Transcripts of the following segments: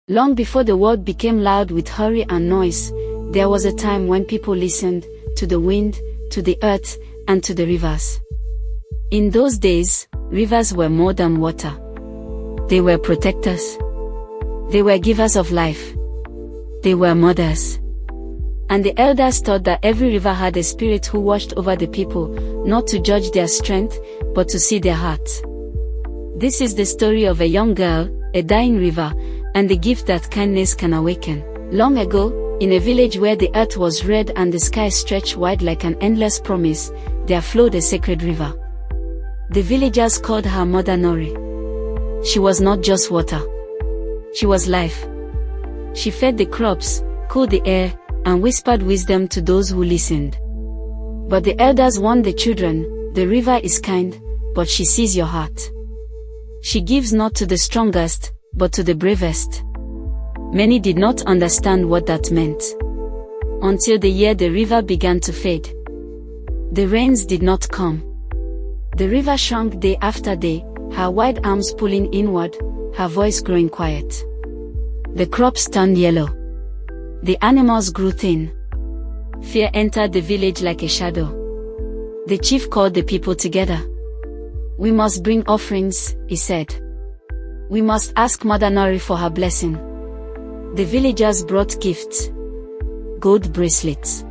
Long before the world became loud with hurry and noise, there was a time when people listened to the wind, to the earth, and to the rivers. In those days, rivers were more than water. They were protectors. They were givers of life. They were mothers. And the elders taught that every river had a spirit who watched over the people, not to judge their strength, but to see their hearts. This is the story of a young girl, a dying river, and the gift that kindness can awaken. Long ago, in a village where the earth was red and the sky stretched wide like an endless promise, there flowed a sacred river. The villagers called her Mother Nari. She was not just water. She was life. She fed the crops, cooled the air, and whispered wisdom to those who listened. But the elders warned the children, the river is kind, but she sees your heart. She gives not to the strongest, but to the bravest. Many did not understand what that meant. Until the year the river began to fade. The rains did not come. The river shrunk day after day, her wide arms pulling inward, her voice growing quiet. The crops turned yellow. The animals grew thin. Fear entered the village like a shadow. The chief called the people together. "We must bring offerings," he said. "We must ask Mother Nari for her blessing." The villagers brought gifts. Gold bracelets.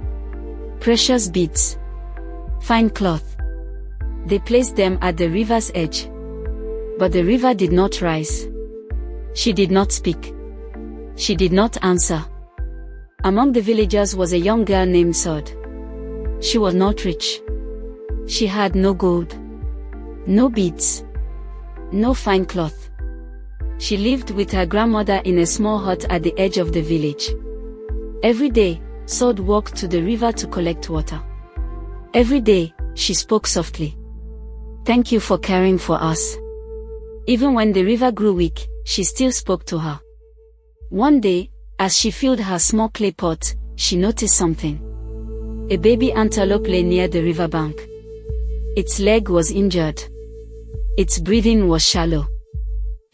Precious beads. Fine cloth. They placed them at the river's edge. But the river did not rise. She did not speak. She did not answer. Among the villagers was a young girl named Sod. She was not rich. She had no gold. No beads. No fine cloth. She lived with her grandmother in a small hut at the edge of the village. Every day, Sod walked to the river to collect water. Every day, she spoke softly. "Thank you for caring for us." Even when the river grew weak, she still spoke to her. One day, as she filled her small clay pot, she noticed something. A baby antelope lay near the riverbank. Its leg was injured. Its breathing was shallow.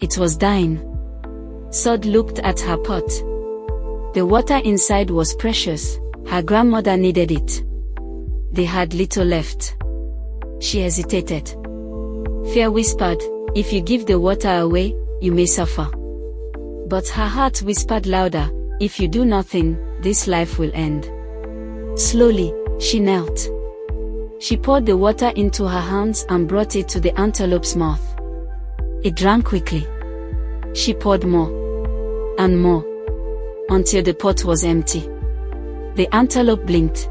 It was dying. Sod looked at her pot. The water inside was precious. Her grandmother needed it. They had little left. She hesitated. Fear whispered, "If you give the water away, you may suffer." But her heart whispered louder, "If you do nothing, this life will end." Slowly, she knelt. She poured the water into her hands and brought it to the antelope's mouth. It drank quickly. She poured more and more, until the pot was empty. The antelope blinked.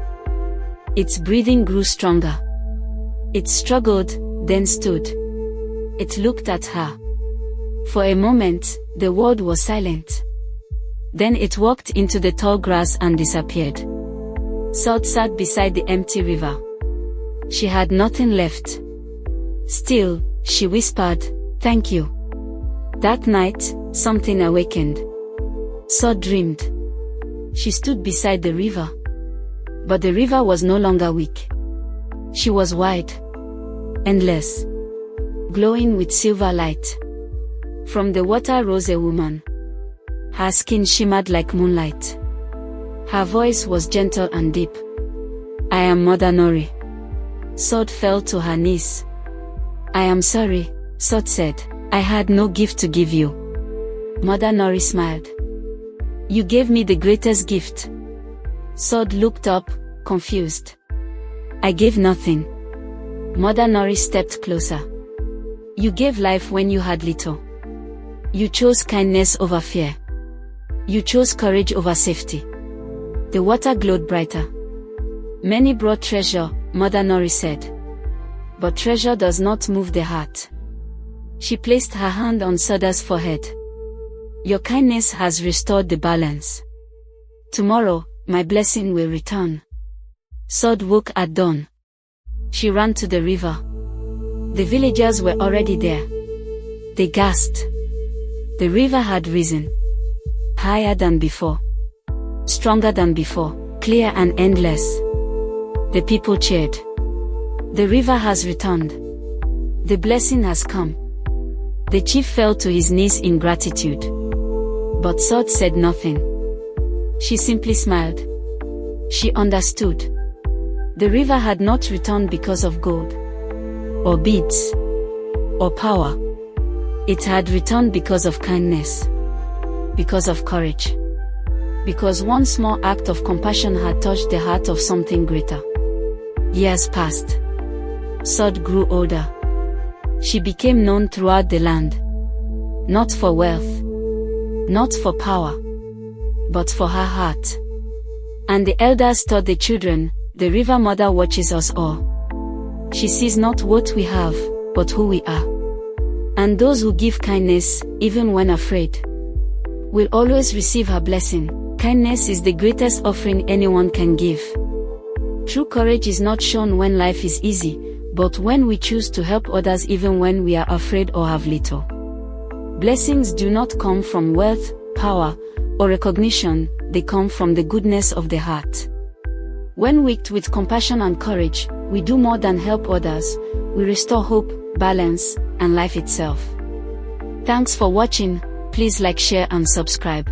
Its breathing grew stronger. It struggled, then stood. It looked at her. For a moment, the world was silent. Then it walked into the tall grass and disappeared. Sod sat beside the empty river. She had nothing left. Still, she whispered, "Thank you." That night, something awakened. Sod dreamed. She stood beside the river. But the river was no longer weak. She was wide. Endless. Glowing with silver light. From the water rose a woman. Her skin shimmered like moonlight. Her voice was gentle and deep. "I am Mother Nari." Sod fell to her knees. "I am sorry," Sod said. "I had no gift to give you." Mother Nari smiled. "You gave me the greatest gift." Sod looked up, confused. "I gave nothing." Mother Nari stepped closer. "You gave life when you had little. You chose kindness over fear. You chose courage over safety." The water glowed brighter. "Many brought treasure," Mother Nari said. "But treasure does not move the heart." She placed her hand on Sod's forehead. "Your kindness has restored the balance. Tomorrow, my blessing will return." Sod woke at dawn. She ran to the river. The villagers were already there. They gasped. The river had risen. Higher than before. Stronger than before, clear and endless. The people cheered. The river has returned. The blessing has come. The chief fell to his knees in gratitude. But Sod said nothing. She simply smiled. She understood. The river had not returned because of gold, or beads, or power. It had returned because of kindness, because of courage, because one small act of compassion had touched the heart of something greater. Years passed. Sod grew older. She became known throughout the land. Not for wealth, not for power, but for her heart. And the elders taught the children, the river mother watches us all. She sees not what we have, but who we are. And those who give kindness, even when afraid, will always receive her blessing. Kindness is the greatest offering anyone can give. True courage is not shown when life is easy, but when we choose to help others even when we are afraid or have little. Blessings do not come from wealth, power, or recognition, they come from the goodness of the heart. When wicked with compassion and courage, we do more than help others, we restore hope, balance, and life itself. Thanks for watching. Please like, share and subscribe.